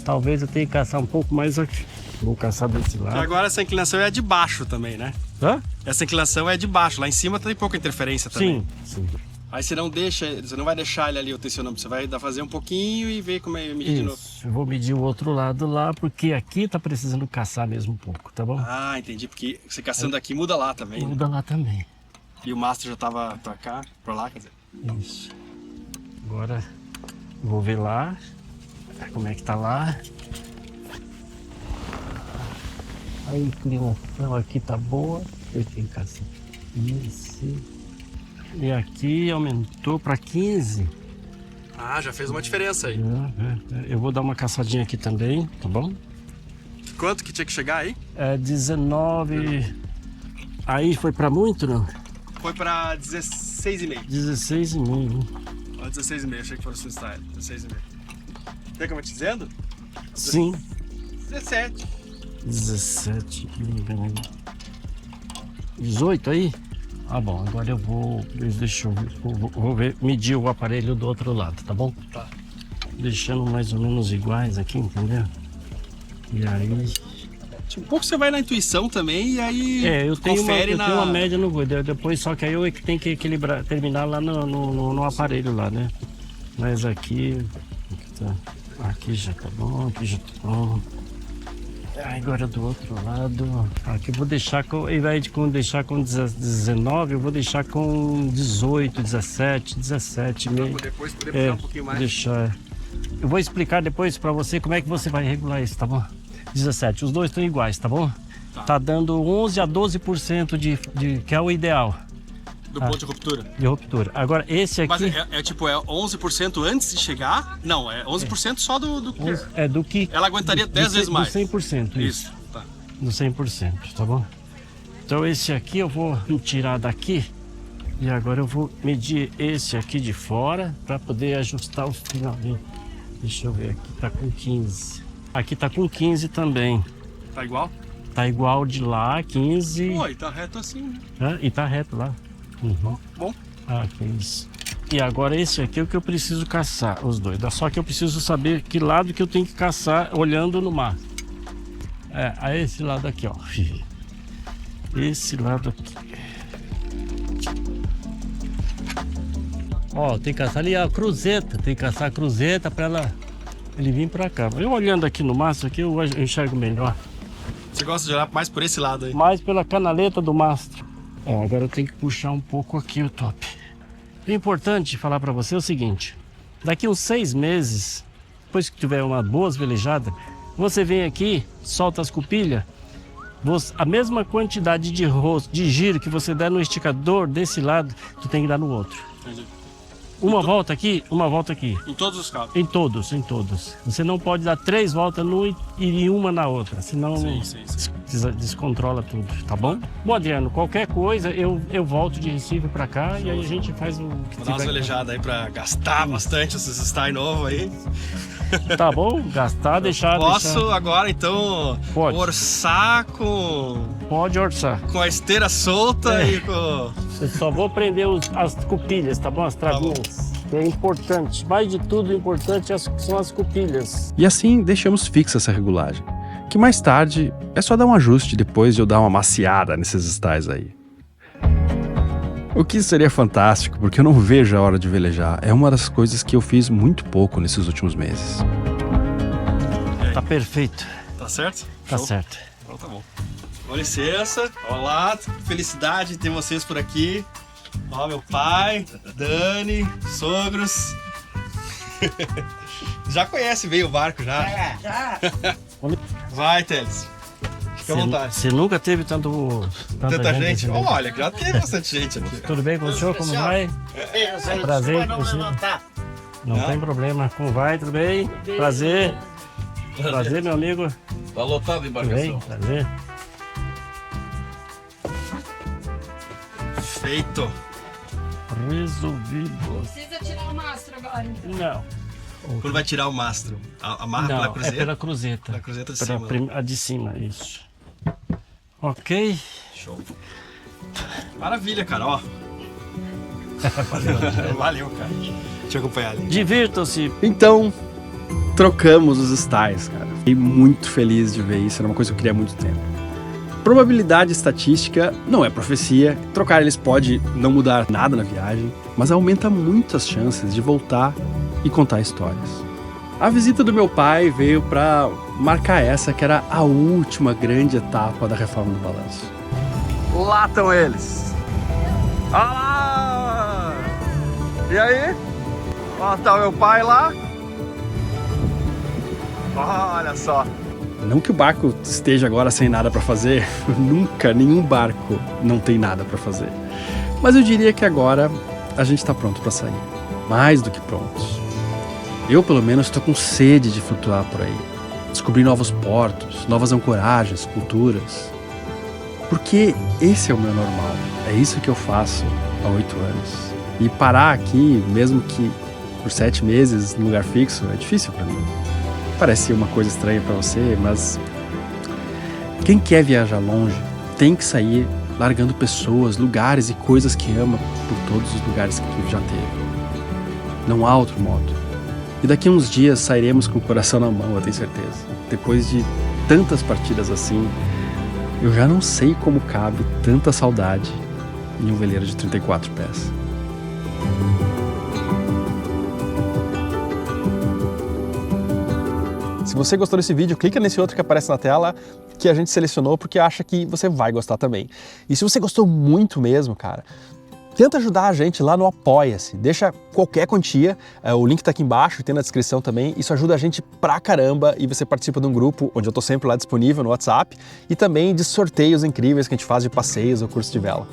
Talvez eu tenha que caçar um pouco mais aqui. Vou caçar desse lado. E agora essa inclinação é de baixo também, né? Hã? Essa inclinação é de baixo. Lá em cima tem pouca interferência também. Sim. Aí você não vai deixar ele ali o tensionômetro. Você vai fazer um pouquinho e ver como é medir de novo. Isso. Eu vou medir o outro lado lá, porque aqui tá precisando caçar mesmo um pouco, tá bom? Ah, entendi. Porque você caçando aqui muda lá também. Né? Muda lá também. E o mastro já tava pra cá, pra lá, quer dizer. Isso. Agora eu vou ver lá como é que tá lá. A inclinação aqui tá boa. Eu tenho que caçar. Isso. E aqui aumentou para 15. Ah, já fez uma diferença aí. Eu vou dar uma caçadinha aqui também, tá bom? Quanto que tinha que chegar aí? É 19. Aí foi para muito, não? Foi pra 16,5. 16,5. Ó, 16,5. Achei que fosse o style. 16,5. Vê como eu te dizendo? Sim. 17. 17. 18 aí? Ah, bom, agora eu vou. Deixa eu vou ver, medir o aparelho do outro lado, tá bom? Tá. Deixando mais ou menos iguais aqui, entendeu? E aí. Um pouco você vai na intuição também e aí Eu tenho confere uma média no Google. Depois, só que aí eu é que tenho que equilibrar, terminar lá no aparelho lá, né? Mas aqui já tá bom, aqui já tá bom. Agora do outro lado, aqui eu vou deixar com, ao invés de deixar com 19, eu vou deixar com 18, 17, 17 meio. Depois poder puxar um pouquinho mais. Deixar. Eu vou explicar depois pra você como é que você vai regular isso, tá bom? 17, os dois estão iguais, tá bom? Tá dando 11 a 12% de que é o ideal Do ponto de ruptura. de ruptura. Agora esse Mas aqui é 11% antes de chegar? Não, é 11% só do que... é do que Ela aguentaria 10 vezes mais. do 100%, Isso, tá. do 100%, tá bom? Então esse aqui eu vou tirar daqui e agora eu vou medir esse aqui de fora para poder ajustar o finalzinho. Deixa eu ver, aqui tá com 15. Aqui tá com 15 também. Tá igual? Tá igual de lá, 15. Pô, e tá reto assim, né? E tá reto lá. Uhum. Bom. Que isso. E agora esse aqui é o que eu preciso caçar, os dois. Só que eu preciso saber que lado que eu tenho que caçar olhando no mar. A esse lado aqui, ó. Esse lado aqui. Ó, tem que caçar ali a cruzeta. Tem que caçar a cruzeta pra ele vir pra cá. Eu olhando aqui no mastro aqui, eu enxergo melhor. Você gosta de olhar mais por esse lado aí? Mais pela canaleta do mastro. Ó, agora eu tenho que puxar um pouco aqui o top. O importante falar pra você é o seguinte. Daqui uns 6 meses, depois que tiver uma boa velejada, você vem aqui, solta as cupilhas, a mesma quantidade de giro que você dá no esticador desse lado, tu tem que dar no outro. Entendi. Uma volta aqui, uma volta aqui. Em todos os cabos? Em todos, em todos. Você não pode dar 3 voltas num e uma na outra, senão Sim. descontrola tudo, tá bom? Bom, Adriano, qualquer coisa eu volto de Recife pra cá e aí a gente faz o que Vou dar umas velejadas aí pra gastar bastante esses style novos aí. Tá bom? Gastar, deixar... Posso agora então Pode. orçar com Pode orçar. a esteira solta e com... Eu só vou prender as cupilhas, tá bom? As travinhas. É importante. Mais de tudo, o importante são as cupilhas. E assim deixamos fixa essa regulagem, que mais tarde é só dar um ajuste depois de eu dar uma maciada nesses styles aí. O que seria fantástico, porque eu não vejo a hora de velejar. É uma das coisas que eu fiz muito pouco nesses últimos meses. Tá perfeito. Tá certo? Tá Show. certo. Então tá bom. Com licença. Olá, felicidade de ter vocês por aqui. Ó, meu pai, Dani, sogros. Já conhece bem o barco, já? Já. Vai, Teles. Fica à vontade. Você nunca teve tanta Gente? assim, né? Olha, já teve bastante gente aqui. Tudo bem com o senhor? Como vai? Prazer, não tem problema. Como vai? Tudo bem? Prazer. Prazer, meu amigo. Tá lotado a Tudo bem? embarcação. Prazer. Feito. Resolvido. Precisa tirar o mastro agora, então. Não. Quando vai tirar o mastro? A marra Não, pela é cruzeta? pela cruzeta. Pela cruzeta de Pela cima. a de cima, isso. Ok. Show. Maravilha, cara, ó. Valeu, cara. Deixa eu acompanhar ali. Divirtam-se. Então, trocamos os styles, cara. Fiquei muito feliz de ver isso, era uma coisa que eu queria há muito tempo. Probabilidade estatística não é profecia, trocar eles pode não mudar nada na viagem, mas aumenta muito as chances de voltar e contar histórias. A visita do meu pai veio para marcar essa que era a última grande etapa da reforma do balanço. Lá estão eles. Olha lá! E aí? Ó, tá o meu pai lá. Olha só. Não que o barco esteja agora sem nada para fazer, nunca nenhum barco não tem nada para fazer. Mas eu diria que agora a gente está pronto para sair, mais do que prontos. Eu, pelo menos, estou com sede de flutuar por aí, descobrir novos portos, novas ancoragens, culturas. Porque esse é o meu normal, é isso que eu faço há 8 anos. E parar aqui, mesmo que por 7 meses, num lugar fixo, é difícil para mim. Parece uma coisa estranha para você, mas quem quer viajar longe tem que sair largando pessoas, lugares e coisas que ama por todos os lugares que já teve. Não há outro modo. E daqui a uns dias sairemos com o coração na mão, eu tenho certeza. Depois de tantas partidas assim, eu já não sei como cabe tanta saudade em um veleiro de 34 pés. Se você gostou desse vídeo, clica nesse outro que aparece na tela que a gente selecionou porque acha que você vai gostar também. E se você gostou muito mesmo, cara, tenta ajudar a gente lá no Apoia-se. Deixa qualquer quantia, o link tá aqui embaixo, tem na descrição também. Isso ajuda a gente pra caramba e você participa de um grupo onde eu tô sempre lá disponível no WhatsApp e também de sorteios incríveis que a gente faz de passeios ou curso de vela.